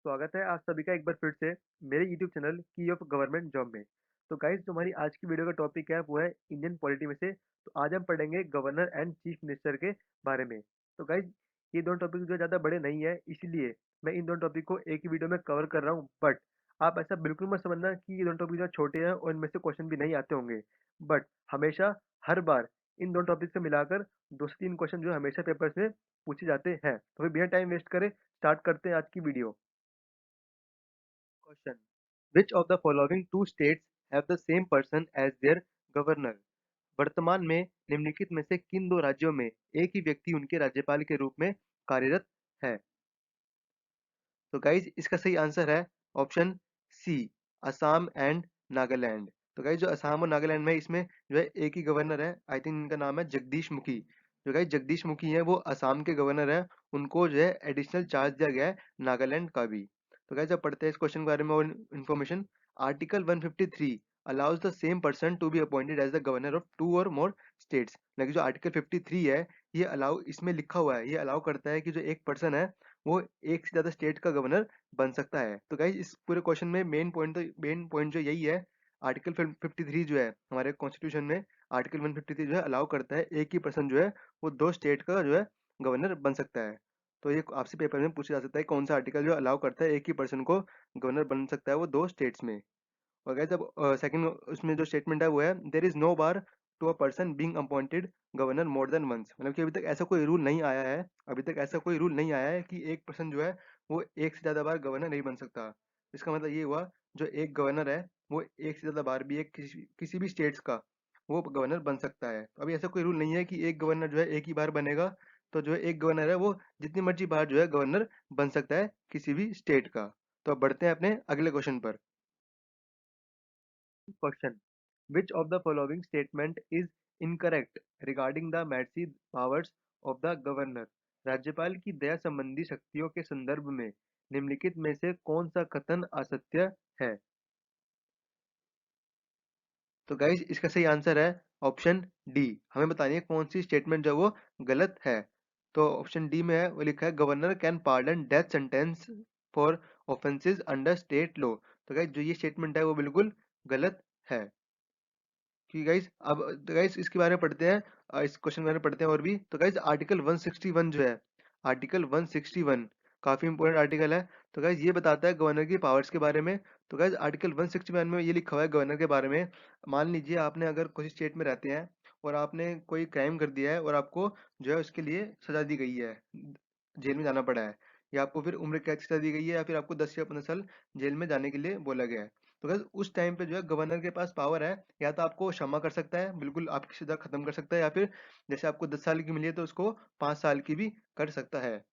स्वागत है आप सभी का एक बार फिर से मेरे यूट्यूब चैनल की ऑफ गवर्नमेंट जॉब में। तो गाइस जो हमारी आज की वीडियो का टॉपिक है वो है इंडियन पॉलिटी में से। तो आज हम पढ़ेंगे गवर्नर एंड चीफ मिनिस्टर के बारे में। तो गाइस ये दोनों टॉपिक जो ज़्यादा बड़े नहीं है, इसीलिए मैं इन दोनों टॉपिक को एक ही वीडियो में कवर कर रहा हूँ। बट आप ऐसा बिल्कुल मत समझना कि ये दोनों टॉपिक जो छोटे हैं और इनमें से क्वेश्चन भी नहीं आते होंगे। बट हमेशा हर बार इन दोनों टॉपिक से मिलाकर 2 से 3 क्वेश्चन जो हमेशा पेपर्स में पूछे जाते हैं। तो फिर बिना टाइम वेस्ट करे स्टार्ट करते हैं आज की video. Question: Which of the following two states have the same person as their governor? वर्तमान में निम्नलिखित में से किन दो राज्यों में एक ही व्यक्ति उनके राज्यपाल के रूप में कार्यरत है? तो गाइज इसका सही आंसर है option C, Assam and Nagaland. तो गाइज जो असम और नागालैंड में इसमें जो है एक ही गवर्नर है, आई थिंक इनका नाम है जगदीश मुखी। जो गाइज जगदीश मुखी है वो असम के गवर्नर है, उनको जो है एडिशनल चार्ज दिया गया है नागालैंड का भी। तो गाइज अब पढ़ते हैं इस क्वेश्चन के बारे में और information. Article 153 allows the same person to be appointed as the governor of two or more states। लेकिन जो आर्टिकल 53 है, ये अलाउ इसमें लिखा हुआ है, ये अलाउ करता है कि जो एक पर्सन है वो एक से ज्यादा स्टेट का गवर्नर बन सकता है। तो गाइज इस पूरे क्वेश्चन में मेन पॉइंट जो यही है। आर्टिकल 53 जो है हमारे कॉन्स्टिट्यूशन में, आर्टिकल 153 जो है अलाउ करता है एक ही पर्सन जो है वो दो स्टेट का जो है गवर्नर बन सकता है। तो ये आपसे पेपर में पूछा जा सकता है कौन सा आर्टिकल जो अलाउ करता है एक ही पर्सन को गवर्नर बन सकता है वो दो स्टेट्स में। और गाइस अब सेकंड उसमें जो स्टेटमेंट है वो है there is no bar to a person being appointed governor more than once. मतलब कि अभी तक ऐसा कोई रूल नहीं आया है, अभी तक ऐसा कोई रूल नहीं आया है कि एक पर्सन जो है वो एक से ज्यादा बार गवर्नर नहीं बन सकता। इसका मतलब ये हुआ जो एक गवर्नर है वो एक से ज्यादा बार भी एक किसी भी स्टेट्स का वो गवर्नर बन सकता है। तो अभी ऐसा कोई रूल नहीं है कि एक गवर्नर जो है एक ही बार बनेगा। तो जो है एक गवर्नर है वो जितनी मर्जी बार जो है गवर्नर बन सकता है किसी भी स्टेट का। तो अब बढ़ते हैं अपने अगले क्वेश्चन पर। Question: Which of the following statement is incorrect regarding the mercy powers of the governor? राज्यपाल की दया संबंधी शक्तियों के संदर्भ में निम्नलिखित में से कौन सा कथन असत्य है? तो गाइज इसका सही आंसर है ऑप्शन डी। हमें बतानी है कौन सी स्टेटमेंट जो है वो गलत है। तो ऑप्शन डी में है वो लिखा है governor can pardon death sentence for offences under state law. तो गाइज जो ये स्टेटमेंट है वो बिल्कुल गलत है। कि गाइस अब तो गाइस इसके बारे में पढ़ते हैं, इस क्वेश्चन के बारे में पढ़ते हैं और भी। तो गाइस आर्टिकल 161 जो है, आर्टिकल 161 काफी इंपॉर्टेंट आर्टिकल है। तो गाइस ये बताता है गवर्नर की पावर्स के बारे में। तो गाइस आर्टिकल 161 में ये लिखा हुआ है गवर्नर के बारे में। मान लीजिए आपने अगर किसी स्टेट में रहते हैं और आपने कोई क्राइम कर दिया है और आपको जो है उसके लिए सजा दी गई है, जेल में जाना पड़ा है, या आपको फिर उम्र कैद की सजा दी गई है, या फिर आपको 10 या 15 साल जेल में जाने के लिए बोला गया है। तो गाइस उस टाइम पे जो है गवर्नर के पास पावर है, या तो आपको क्षमा कर सकता है, बिल्कुल आपकी सजा खत्म कर सकता है, या फिर जैसे आपको 10 साल की मिली है तो उसको 5 साल की भी कर सकता है।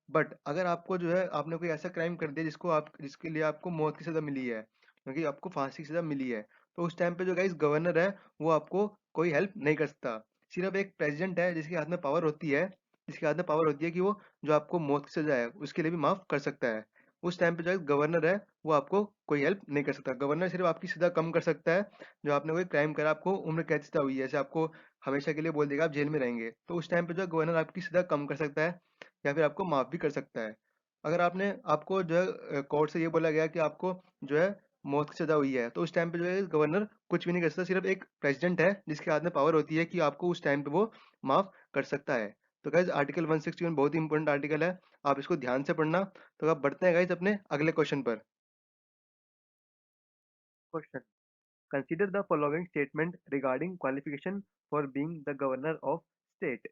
बट अगर आपको जो है आपने कोई ऐसा क्राइम कर दिया जिसको आप जिसके लिए आपको मौत की सजा मिली है, क्योंकि आपको फांसी की सजा मिली है, तो उस टाइम पे जो गाइस गवर्नर है वो आपको कोई हेल्प नहीं कर सकता। सिर्फ एक प्रेसिडेंट है जिसके हाथ में पावर होती है, जिसके हाथ में पावर होती है कि वो जो आपको मौत की सजा है उसके लिए भी माफ कर सकता है। उस टाइम पे जो है गवर्नर है वो आपको कोई हेल्प नहीं कर सकता। गवर्नर सिर्फ आपकी सजा कम कर सकता है। जो आपने कोई क्राइम करा, आपको उम्र कैद की सजा हुई है, जैसे आपको हमेशा के लिए बोल देगा आप जेल में रहेंगे, तो उस टाइम पे जो है गवर्नर आपकी सजा कम कर सकता है या फिर आपको माफ भी कर सकता है। अगर आपने आपको जो है कोर्ट से ये बोला गया कि आपको जो है मौत की सजा हुई है, तो उस टाइम पे जो है गवर्नर कुछ भी नहीं कर सकता। सिर्फ एक प्रेसिडेंट है जिसके हाथ में पावर होती है कि आपको उस टाइम पे वो माफ कर सकता है। तो गाइज आर्टिकल 161 बहुत ही इंपॉर्टेंट आर्टिकल है, आप इसको ध्यान से पढ़ना। तो अब बढ़ते हैं गाइज अपने अगले क्वेश्चन पर। Question: Consider the following statement regarding qualification for being the governor of state.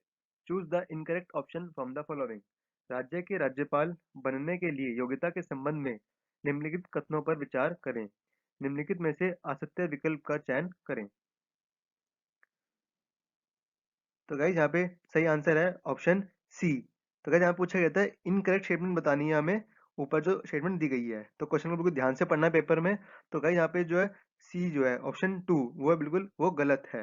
Choose the incorrect option from the following. राज्य के राज्यपाल बनने के लिए योग्यता के संबंध में निम्नलिखित कथनों पर विचार करें। निम्नलिखित में से असत्य विकल्प का चयन करें। तो गाइस यहाँ पे सही आंसर है ऑप्शन सी। तो गाइस यहाँ पूछा गया था इनकरेक्ट स्टेटमेंट बतानी है हमें, ऊपर जो स्टेटमेंट दी गई है। तो क्वेश्चन को बिल्कुल ध्यान से पढ़ना है पेपर में। तो गाइस यहाँ पे जो है सी जो है ऑप्शन टू वो है बिल्कुल वो गलत है,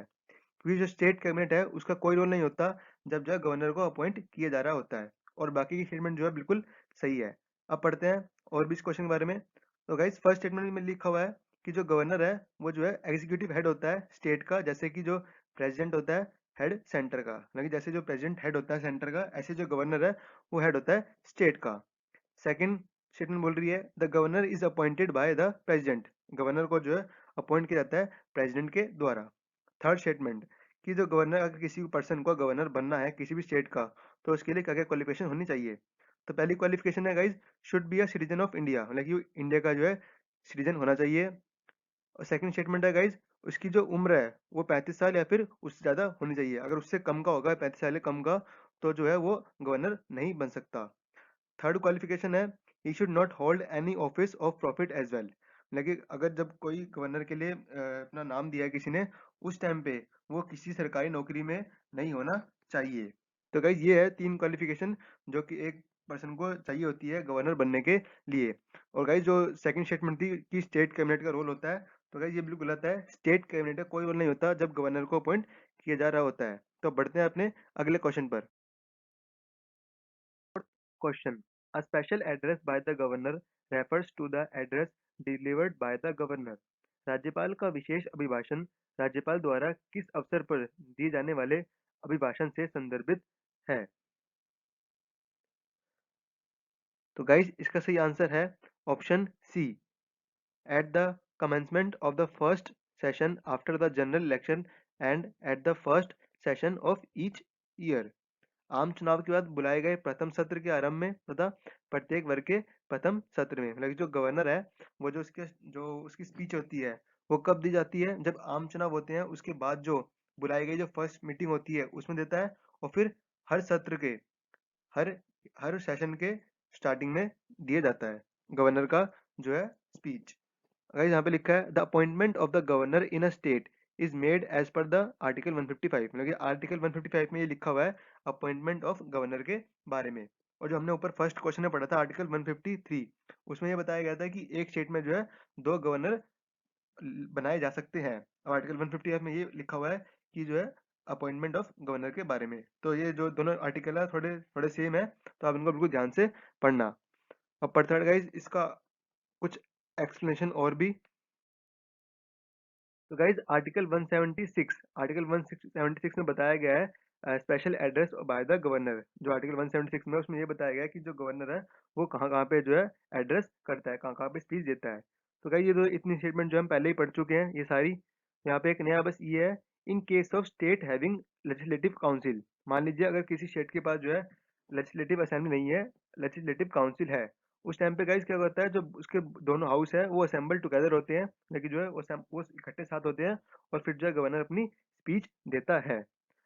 क्योंकि जो स्टेट कैबिनेट है उसका कोई रोल नहीं होता जब जो है गवर्नर को अपॉइंट किया जा रहा होता है, और बाकी की स्टेटमेंट जो है बिल्कुल सही है। अब पढ़ते हैं और भी इस क्वेश्चन के बारे में। तो गाइस फर्स्ट स्टेटमेंट में लिखा हुआ है कि जो गवर्नर है वो जो है एग्जीक्यूटिव हेड होता है स्टेट का, जैसे कि जो प्रेसिडेंट होता है हेड सेंटर का। मतलब जैसे जो प्रेसिडेंट हेड होता है सेंटर का, ऐसे जो गवर्नर है वो हेड होता है स्टेट का। सेकंड स्टेटमेंट बोल रही है the governor is appointed by the president, governor को जो है अपॉइंट किया जाता है प्रेसिडेंट के द्वारा। थर्ड स्टेटमेंट कि जो गवर्नर, अगर किसी पर्सन को गवर्नर बनना है किसी भी स्टेट का, तो उसके लिए क्या क्या क्वालिफिकेशन होनी चाहिए। तो पहली क्वालिफिकेशन है guys, should be a citizen of India, मतलब कि इंडिया का जो है सिटीजन होना चाहिए। और सेकंड स्टेटमेंट है गाइज, उसकी जो उम्र है वो 35 साल या फिर उससे ज़्यादा होनी चाहिए। अगर उससे कम का होगा, 35 साल या कम का, तो जो है वो गवर्नर नहीं बन सकता। थर्ड क्वालिफिकेशन है he should not hold any office of profit as well, लेकिन अगर जब कोई गवर्नर के लिए अपना नाम दिया है किसी ने, उस टाइम पे वो किसी सरकारी नौकरी में नहीं होना चाहिए। तो गाइज ये है 3 क्वालिफिकेशन जो कि एक पर्सन को चाहिए होती है गवर्नर बनने के लिए। और गाइज जो सेकंड स्टेटमेंट थी कि स्टेट कैबिनेट का रोल होता है, तो गाइज ये बिल्कुल गलत है। स्टेट कैबिनेट का कोई रोल नहीं होता जब गवर्नर को अपॉइंट किया जा रहा होता है। तो बढ़ते हैं अपने अगले क्वेश्चन पर। Question. A special address by the governor refers to the address delivered by the governor. राज्यपाल का विशेष अभिभाषण राज्यपाल द्वारा किस अवसर पर दिए जाने वाले अभिभाषण से संदर्भित है। तो गाइस इसका सही आंसर है option C, at the commencement of the first session after the general election and at the first session of each year. आम चुनाव के बाद बुलाए गए प्रथम सत्र के आरंभ में तथा प्रत्येक वर्ग के प्रथम सत्र में, मतलब जो गवर्नर है वो जो उसकी स्पीच होती है वो कब दी जाती है, जब आम चुनाव होते हैं उसके बाद जो बुलाई गई जो फर्स्ट मीटिंग होती है उसमें देता है। और फिर हर सत्र के हर हर सेशन के स्टार्टिंग में दिया जाता है गवर्नर का जो है स्पीच। अगर यहाँ पे लिखा है the appointment of the governor in a state is made as per the article 155, मतलब कि आर्टिकल 155 में ये लिखा हुआ है अपॉइंटमेंट ऑफ गवर्नर के बारे में। और जो हमने ऊपर फर्स्ट क्वेश्चन में पढ़ा था आर्टिकल 153, उसमें ये बताया गया था कि एक स्टेट में जो है 2 गवर्नर बनाए जा सकते हैं। और आर्टिकल 155 में ये लिखा हुआ है कि जो है अपॉइंटमेंट ऑफ गवर्नर के बारे में। तो ये जो दोनों आर्टिकल है थोड़े थोड़े सेम है, तो आप इनको बिल्कुल ध्यान से पढ़ना। अब पढ़ते गाइज इसका कुछ एक्सप्लेनेशन और भी। तो गाइज आर्टिकल 176 में बताया गया है special address by the governor. जो आर्टिकल 176 में उसमें ये बताया गया है कि जो गवर्नर है वो कहाँ कहाँ पे जो है एड्रेस करता है, कहाँ कहाँ पे स्पीच देता है। तो गाइज ये तो इतनी स्टेटमेंट जो हम पहले ही पढ़ चुके हैं ये सारी। यहाँ पे एक नया बस ये है, in case of state having legislative council, मान लीजिए अगर किसी स्टेट के पास जो है लेजिस्लेटिव असेंबली नहीं है, लेजिस्लेटिव काउंसिल है, उस टाइम पे गाइज क्या होता है, जो उसके दोनों हाउस है वो असेंबल टुगेदर होते हैं, लेकिन जो है वो इकट्ठे साथ होते हैं और फिर जो है गवर्नर अपनी स्पीच देता है।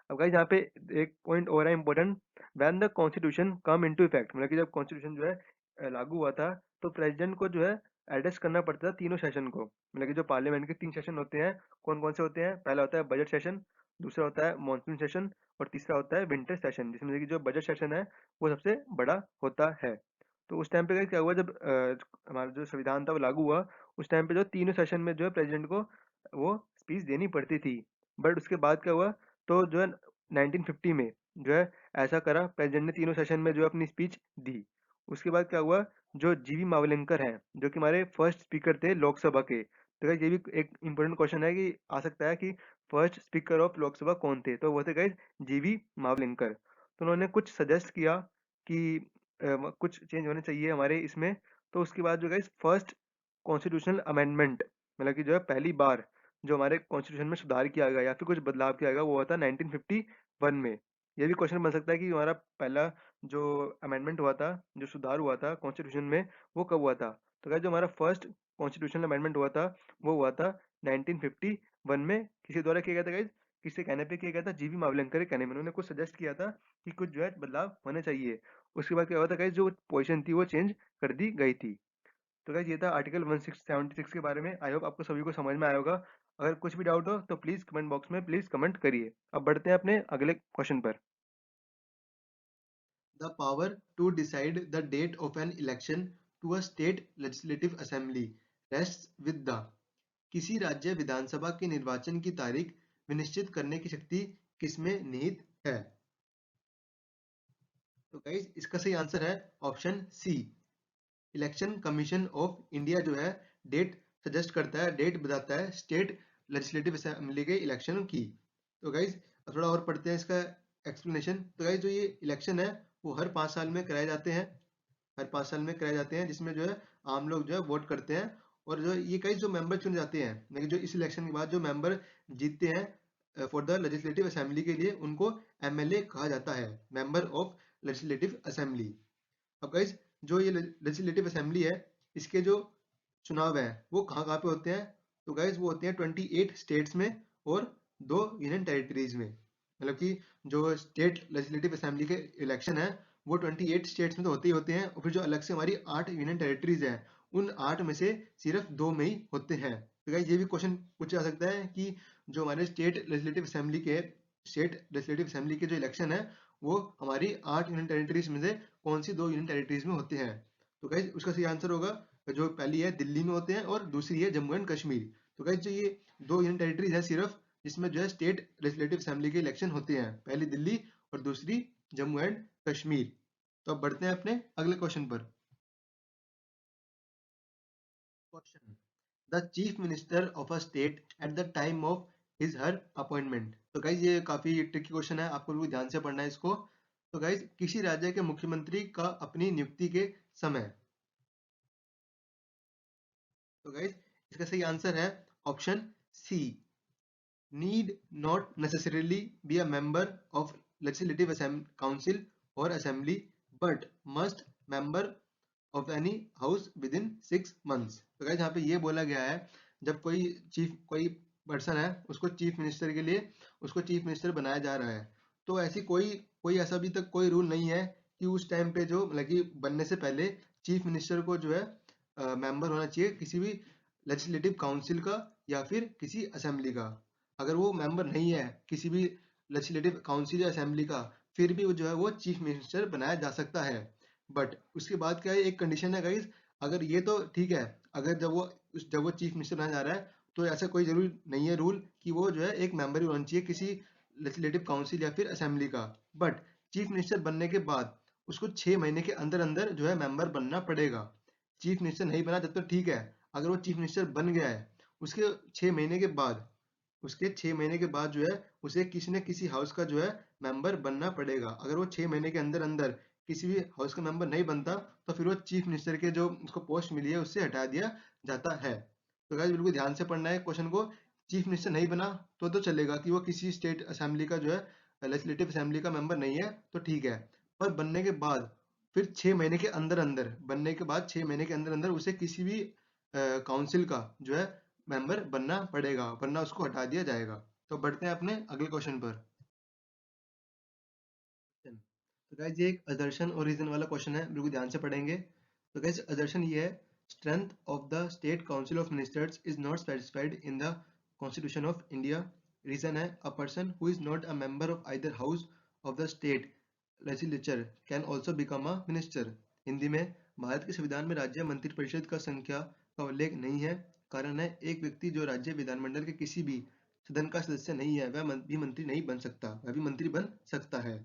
अब गाइस यहाँ पे एक पॉइंट और है important, when the constitution come into effect, मतलब कि जब कॉन्स्टिट्यूशन जो है लागू हुआ था, तो प्रेसिडेंट को जो है एड्रेस करना पड़ता था तीनों सेशन को। मतलब कि जो पार्लियामेंट के 3 सेशन होते हैं, कौन कौन से होते हैं, पहला होता है बजट सेशन, दूसरा होता है मानसून सेशन और तीसरा होता है विंटर सेशन, जिसमें से कि जो बजट सेशन है वो सबसे बड़ा होता है। तो उस टाइम पे गाइस क्या हुआ, जब हमारा जो संविधान था वो लागू हुआ, उस टाइम पे जो तीनों सेशन में जो है प्रेसिडेंट को वो स्पीच देनी पड़ती थी। बट उसके बाद क्या हुआ, तो जो है 1950 में जो है ऐसा करा, प्रेसिडेंट ने तीनों सेशन में जो है अपनी स्पीच दी। उसके बाद क्या हुआ, जो जीवी मावलंकर हैं जो कि हमारे फर्स्ट स्पीकर थे लोकसभा के, तो गाइस ये भी एक इम्पोर्टेंट क्वेश्चन है कि आ सकता है कि फर्स्ट स्पीकर ऑफ लोकसभा कौन थे, तो वो थे गाइस जीवी मावलंकर। तो उन्होंने कुछ सजेस्ट किया कि कुछ चेंज होने चाहिए हमारे इसमें। तो उसके बाद जो गाइस फर्स्ट कॉन्स्टिट्यूशनल अमेंडमेंट, मतलब कि जो है पहली बार जो हमारे कॉन्स्टिट्यूशन में सुधार किया गया या फिर कुछ बदलाव किया गया वो हुआ था 1951 में। ये भी क्वेश्चन बन सकता है कि हमारा पहला जो अमेंडमेंट हुआ था, जो सुधार हुआ था कॉन्स्टिट्यूशन में, वो कब हुआ था। तो गाइस जो हमारा फर्स्ट कॉन्स्टिट्यूशनल अमेंडमेंट हुआ था वो हुआ था 1951 में। किसी द्वारा किया गया था गाइस, किसके कहने पे किया गया था, जीवी मावलंकर के कहने में। उन्होंने कुछ सजेस्ट किया था कि कुछ जो है बदलाव होने चाहिए। उसके बाद क्या हुआ था गाइस, जो पोजीशन थी वो चेंज कर दी गई थी। तो गाइस ये था आर्टिकल 1676 के बारे में। आई होप आपको सभी को समझ में आया होगा। अगर कुछ भी डाउट हो तो प्लीज कमेंट बॉक्स में प्लीज कमेंट करिए। अब बढ़ते हैं अपने अगले क्वेश्चन पर। The power to decide the date of an election to a state legislative assembly rests with the, किसी राज्य विधानसभा के निर्वाचन की तारीख विनिश्चित करने की शक्ति किसमें निहित है। तो गाइस इसका सही आंसर है option C, election commission of India जो है डेट सजेस्ट करता है, डेट बताता है स्टेट लेजिस्लेटिव असेंबली के इलेक्शन की। तो गाइज थोड़ा और पढ़ते हैं इसका एक्सप्लेनेशन। तो गाइज जो ये इलेक्शन है वो हर 5 साल में कराए जाते हैं। हर 5 साल में कराए जाते हैं, जिसमें जो है आम लोग जो है वोट करते हैं। और जो ये कई जो मेंबर चुने जाते हैं, लेकिन जो इस इलेक्शन के बाद जो मेंबर जीतते हैं फॉर द लेजिस्लेटिव असेंबली के लिए, उनको एमएलए कहा जाता है, मेंबर ऑफ लेजिस्लेटिव असेंबली। अब गाइस जो ये लेजिस्लेटिव असेंबली है, इसके जो चुनाव है वो कहाँ कहाँ पे होते हैं? तो गाइस वो होते हैं 28 स्टेट्स में और 2 यूनियन टेरिटरीज में। मतलब कि जो स्टेट लेजिस्लेटिव असेंबली के इलेक्शन है वो 28 स्टेट्स में तो होते ही होते हैं, और फिर जो अलग से हमारी 8 यूनियन टेरिटरीज हैं, उन 8 में से सिर्फ 2 में ही होते हैं। तो गाइस ये भी क्वेश्चन पूछा जा सकता है कि जो हमारे स्टेट लेजिस्लेटिव असेंबली के जो इलेक्शन है वो हमारी 8 यूनियन टेरिटरीज में से कौन सी 2 यूनियन टेरिटरीज में होते हैं? तो गाइस उसका सही आंसर होगा, जो पहली है दिल्ली में होते हैं और दूसरी है जम्मू एंड कश्मीर। तो गाइस जो ये 2 यूनियन टेरिटरीज है सिर्फ, जिसमें जो है स्टेट लेजिस्लेटिव असेंबली के इलेक्शन होते हैं, पहली दिल्ली और दूसरी जम्मू एंड कश्मीर। तो अब बढ़ते हैं अपने अगले क्वेश्चन पर। Question, the chief minister of a state at the time of his her appointment. तो गाइज ये काफी ट्रिकी क्वेश्चन है, आपको बिल्कुल ध्यान से पढ़ना है इसको। तो गाइज किसी राज्य के मुख्यमंत्री का अपनी नियुक्ति के समय। तो गाइज इसका सही आंसर है option C, need not necessarily be a member of legislative council or assembly, but must member of any house within 6 months। तो गाइस यहाँ पे ये बोला गया है, जब कोई पर्सन है, उसको चीफ मिनिस्टर के लिए उसको चीफ मिनिस्टर बनाया जा रहा है, तो ऐसी कोई कोई ऐसा अभी तक कोई रूल नहीं है कि उस टाइम पे जो मतलब कि बनने से पहले चीफ मिनिस्टर को जो है मेंबर होना चाहिए किसी भी लेजिस्लेटिव काउंसिल का या फिर किसी असेंबली का। अगर वो मेंबर नहीं है किसी भी लेजिस्लेटिव काउंसिल या असेंबली का, फिर भी वो जो है वो चीफ मिनिस्टर बनाया जा सकता है। बट उसके बाद क्या है, एक कंडीशन है गाइस, अगर ये तो ठीक है, अगर जब वो चीफ मिनिस्टर बनाया जा रहा है, तो ऐसा कोई जरूरी नहीं है रूल कि वो जो है एक मेंबर ही होना चाहिए किसी लेजिस्लेटिव काउंसिल या फिर असेंबली का। बट चीफ मिनिस्टर बनने के बाद उसको 6 महीने के अंदर अंदर जो है मेंबर बनना पड़ेगा। चीफ मिनिस्टर नहीं बना जब तक ठीक है, अगर वो चीफ मिनिस्टर बन गया है, उसके 6 महीने के बाद उसके 6 महीने के बाद जो है उसे किसी न किसी हाउस का जो है मेंबर बनना पड़ेगा। अगर वो 6 महीने के अंदर अंदर किसी भी हाउस का मेंबर नहीं बनता, तो फिर वो चीफ मिनिस्टर के जो उसको पोस्ट मिली है उससे हटा दिया जाता है। तो गाइस बिल्कुल ध्यान से पढ़ना है क्वेश्चन को। चीफ मिनिस्टर नहीं बना तो चलेगा कि वो किसी स्टेट असेंबली का जो है लेजिस्लेटिव असेंबली का मेंबर नहीं है, तो ठीक है। पर बनने के बाद फिर 6 महीने के अंदर अंदर बनने के बाद 6 महीने के अंदर अंदर उसे किसी भी काउंसिल का जो है मेंबर बनना पड़ेगा, वरना उसको हटा दिया जाएगा। तो बढ़ते हैं अपने अगले क्वेश्चन पर। तो गाइस ये एक assertion और रीजन वाला क्वेश्चन है, बिल्कुल ध्यान से पढ़ेंगे। तो गाइस assertion ये है, strength of the state council of ministers is not specified in the constitution of India. Reason है, a person who is not a member of either house of the state legislature can also become a minister. Hindi में, भारत के संविधान में राज्य मंत्रिपरिषद का संख्या का उल्लेख नहीं है। कारण है, एक व्यक्ति जो राज्य विधानमंडल के किसी भी सदन का सदस्य नहीं है, वह भी मंत्री नहीं बन सकता, वह भी मंत्री बन सकता है।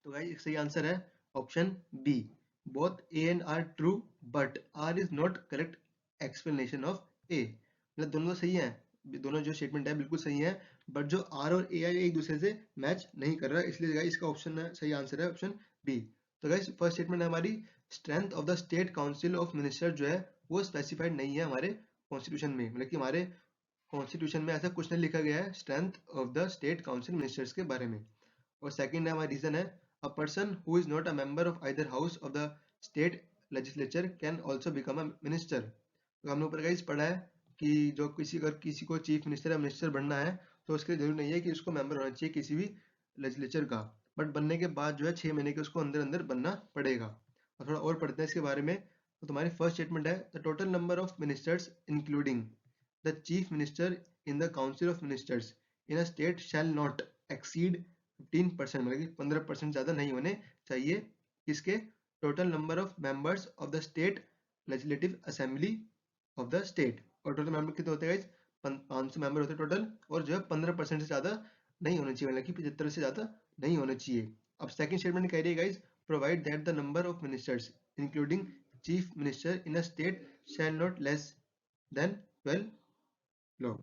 तो गाइस सही आंसर है option B, both A and R true, but R is not correct explanation of A. मतलब दोनों सही है, दोनों जो स्टेटमेंट है बिल्कुल सही है, बट जो आर और ए है एक दूसरे से मैच नहीं कर रहा, इसलिए गाइस इसका ऑप्शन है, सही आंसर है ऑप्शन बी। तो गाइस फर्स्ट स्टेटमेंट है हमारी, strength of the state council of minister जो है वो स्पेसिफाइड नहीं है हमारे कॉन्स्टिट्यूशन में। मतलब कि हमारे कॉन्स्टिट्यूशन में ऐसा कुछ नहीं लिखा गया है strength of the state council ministers के बारे में। और सेकंड है हमारा रीजन है, a person who is not a member of either house of the state legislature can also become a minister. तो हमने ऊपर गाइस पढ़ा है कि जो किसी को चीफ मिनिस्टर या मिनिस्टर बनना है, तो उसके लिए जरूरी नहीं है कि उसको मेंबर होना चाहिए किसी भी लेजिस्लेचर का, बट बनने के बाद जो है 6 महीने के उसको अंदर अंदर बनना पड़ेगा। और थोड़ा और पढ़ते हैं इसके बारे में। तो तुम्हारी फर्स्ट स्टेटमेंट है, the total number of ministers including the chief minister in the council of ministers in a state shall not exceed 15%, मतलब कि 15% ज्यादा नहीं होने चाहिए। किसके? Total number of members of the state legislative assembly of the state. और total member कितने होते हैं गाइस? 500 मेंबर होते हैं टोटल, और जो है 15% से ज्यादा नहीं होने चाहिए, मतलब कि 75 से ज्यादा नहीं होने चाहिए। अब सेकंड स्टेटमेंट कह रही है guys, provide that the number of ministers including chief minister in a state shall not less than 12 लोग।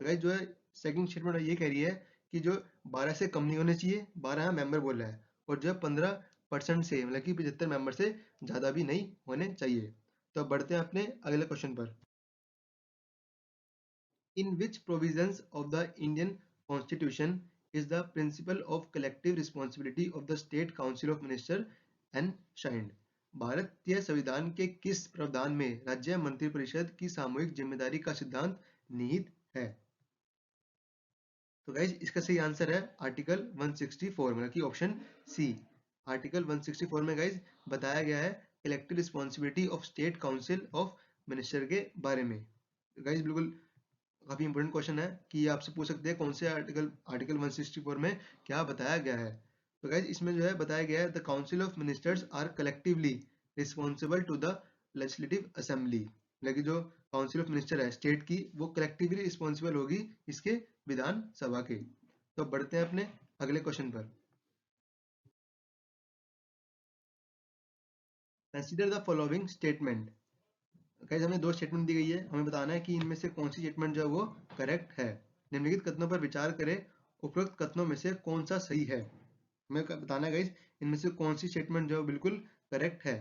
गाइस जो है सेकंड स्टेटमेंट ये कह रही है कि जो 12 से कम नहीं होने चाहिए, 12 यहाँ मेंबर बोल रहा है, और जो है 15 75% से, मतलब कि 75 मेंबर से ज़्यादा भी नहीं होने चाहिए। तो अब बढ़ते हैं अपने अगले क्वेश्चन पर। In which provisions of the Indian Constitution is the principle of collective responsibility of the State Council of Ministers enshrined? भारतीय संविधान के किस प्रावधान में राज्य मंत्रिपरिषद की सामूहिक जिम्मेदारी का सिद्धांत निहित है? तो गाइज इसका सही आंसर है आर्टिकल 164, मतलब कि ऑप्शन सी। आर्टिकल 164 में गाइज बताया गया है collective responsibility of state council of minister के बारे में। गाइज बिल्कुल काफी इंपॉर्टेंट क्वेश्चन है कि ये आपसे पूछ सकते हैं कौन से आर्टिकल आर्टिकल 164 में क्या बताया गया है। तो गाइज इसमें जो है बताया गया है the council of ministers are collectively responsible to the legislative assembly, मतलब जो काउंसिल ऑफ मिनिस्टर है स्टेट की, वो कलेक्टिवली रिस्पॉन्सिबल होगी इसके विधान सभा के। तो बढ़ते हैं अपने अगले क्वेश्चन पर। Consider the following statement. Guys हमें दो स्टेटमेंट दी गई है, हमें बताना है कि इनमें से कौन सी स्टेटमेंट जो है वो करेक्ट है। निम्नलिखित कथनों पर विचार करें, उपरोक्त कथनों में से कौन सा सही है। हमें बताना है गाइस इनमें से कौन सी स्टेटमेंट जो है बिल्कुल करेक्ट है।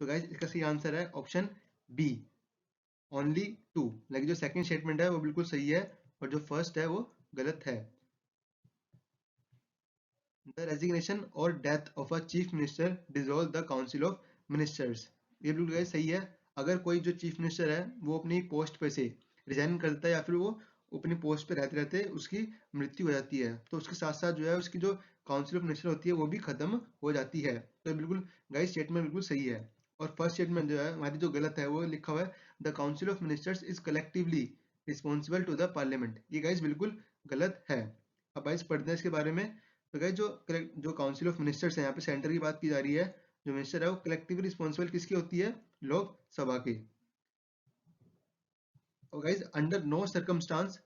तो गाइस इसका सही आंसर है option B, only two, like जो सेकंड स्टेटमेंट है वो बिल्कुल सही है और जो फर्स्ट है वो गलत है। द रेजिग्नेशन और death of a chief minister dissolve the council of ministers, ये बिल्कुल गाइस सही है। अगर कोई जो चीफ मिनिस्टर है वो अपनी पोस्ट पे से रिजाइन करता है या फिर वो अपनी पोस्ट पे रहते रहते उसकी मृत्यु हो जाती है, तो उसके साथ साथ जो है उसकी जो काउंसिल ऑफ मिनिस्टर होती है वो भी खत्म हो जाती है। तो बिल्कुल गाइस स्टेटमेंट बिल्कुल सही है। और फर्स्ट स्टेटमेंट जो है हमारी जो गलत है वो लिखा हुआ है the council of ministers is collectively responsible to the parliament, ये गाइस बिल्कुल गलत है। अब गाइस पढ़ते हैं इसके बारे में। तो गाइस जो काउंसिल ऑफ मिनिस्टर्स है, यहाँ पे सेंटर की बात की जा रही है, जो मिनिस्टर है वो कलेक्टिवली रिस्पॉन्सिबल किसकी होती है, लोकसभा की। और guys under no circumstance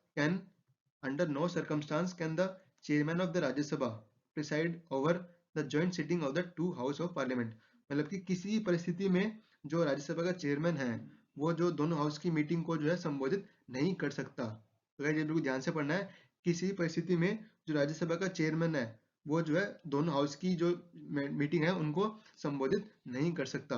can the chairman of the Rajya Sabha preside over the joint sitting of the two house of parliament, मतलब कि किसी परिस्थिति में जो राज्यसभा का चेयरमैन है वो जो दोनों हाउस की मीटिंग को जो है संबोधित नहीं कर सकता। तो गाइस ये बिल्कुल ध्यान से पढ़ना है, किसी परिस्थिति में जो राज्यसभा का चेयरमैन है वो जो है दोनों हाउस की जो मीटिंग है उनको संबोधित नहीं कर सकता।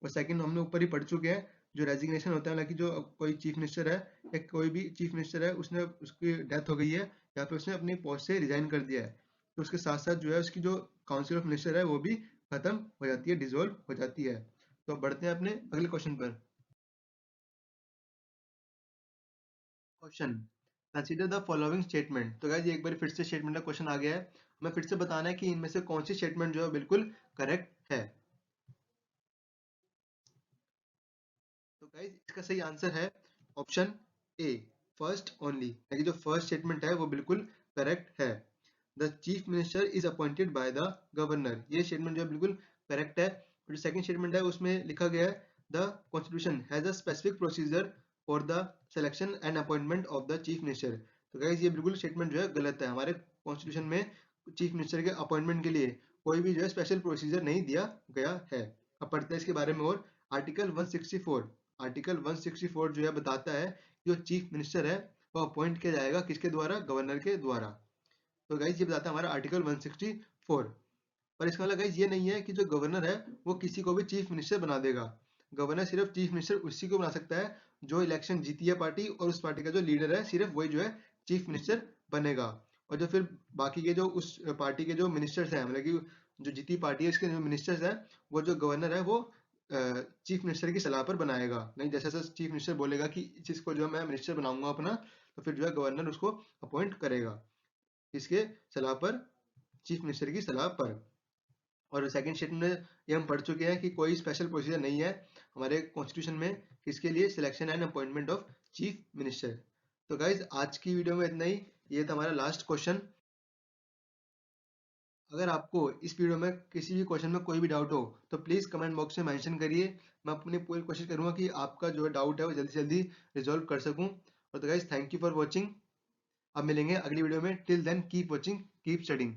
और सेकंड हमने ऊपर ही पढ़ चुके हैं, जो रेजिग्नेशन होता है, मतलब कि जो कोई चीफ मिनिस्टर है या कोई भी चीफ मिनिस्टर है उसने उसकी डेथ हो गई है या फिर उसने अपनी पोस्ट से रिजाइन कर दिया है, तो उसके साथ साथ जो है उसकी जो काउंसिल ऑफ मिनिस्टर है वो भी खत्म हो जाती है, डिसॉल्व हो जाती है। तो अब बढ़ते हैं अपने अगले क्वेश्चन पर। Question, consider the following statement. तो गाइस एक बार फिर से स्टेटमेंट का क्वेश्चन आ गया है, हमें फिर से बताना है कि इनमें से कौन सी स्टेटमेंट जो है बिल्कुल करेक्ट है। तो गाइस इसका सही आंसर है ऑप्शन ए, फर्स्ट ओनली, यानी जो फर्स्ट स्टेटमेंट है वो बिल्कुल करेक्ट है। The chief minister is appointed by the governor, ये स्टेटमेंट जो है बिल्कुल करेक्ट है। और जो सेकंड स्टेटमेंट है उसमें लिखा गया है the constitution has a specific procedure for the selection and appointment of the chief minister. तो गाइस ये बिल्कुल स्टेटमेंट जो है गलत है, हमारे कॉन्स्टिट्यूशन में चीफ मिनिस्टर के अपॉइंटमेंट के लिए कोई भी जो है स्पेशल प्रोसीजर नहीं दिया गया है। अब पढ़ते हैं इसके बारे में और। आर्टिकल 164, आर्टिकल 164 जो है बताता है जो चीफ मिनिस्टर है वो अपॉइंट किया जाएगा किसके द्वारा, गवर्नर के द्वारा। तो गाइज ये बताता है हमारा आर्टिकल 164। पर इसका मतलब गाइज ये नहीं है कि जो गवर्नर है वो किसी को भी चीफ मिनिस्टर बना देगा। गवर्नर सिर्फ चीफ मिनिस्टर उसी को बना सकता है जो इलेक्शन जीती है पार्टी, और उस पार्टी का जो लीडर है सिर्फ वही जो है चीफ मिनिस्टर बनेगा। और जो फिर बाकी के जो उस पार्टी के जो मिनिस्टर्स हैं, मतलब कि जो जीती पार्टी है इसके जो मिनिस्टर्स हैं, वो जो गवर्नर है वो चीफ मिनिस्टर की सलाह पर बनाएगा। नहीं जैसे जैसे चीफ मिनिस्टर बोलेगा कि जिसको जो मैं मिनिस्टर बनाऊंगा अपना, तो फिर जो है गवर्नर उसको अपॉइंट करेगा किसके सलाह पर, चीफ मिनिस्टर की सलाह पर। और सेकंड स्टेटमेंट में ये हम पढ़ चुके हैं कि कोई स्पेशल प्रोसीजर नहीं है हमारे कॉन्स्टिट्यूशन में किसके लिए, selection and appointment of chief minister. तो गाइज आज की वीडियो में इतना ही, ये था हमारा लास्ट क्वेश्चन। अगर आपको इस वीडियो में किसी भी क्वेश्चन में कोई भी डाउट हो तो प्लीज़ कमेंट बॉक्स में मेंशन करिए, मैं अपनी पूरी कोशिश करूंगा कि आपका जो डाउट है वो जल्दी से जल्दी रिजॉल्व कर सकूं। और तो guys thank you for watching, अब मिलेंगे अगली वीडियो में, till then keep watching keep studying.